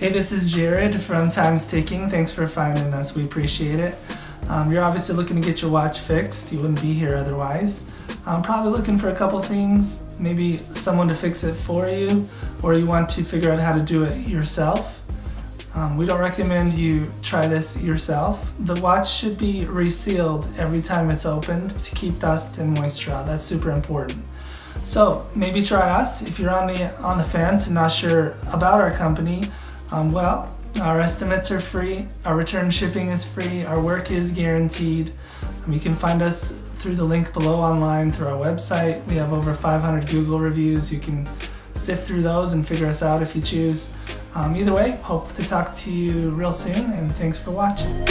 Hey, this is Jared from Time's Ticking. Thanks for finding us. We appreciate it. You're obviously looking to get your watch fixed. You wouldn't be here otherwise. Probably looking for a couple things, maybe someone to fix it for you, or you want to figure out how to do it yourself. We don't recommend you try this yourself. The watch should be resealed every time it's opened to keep dust and moisture out. That's super important. So maybe try us. If you're on the fence and not sure about our company, well, our estimates are free, our return shipping is free, our work is guaranteed. You can find us through the link below online through our website. We have over 500 Google reviews. You can sift through those and figure us out if you choose. Either way, hope to talk to you real soon, and thanks for watching.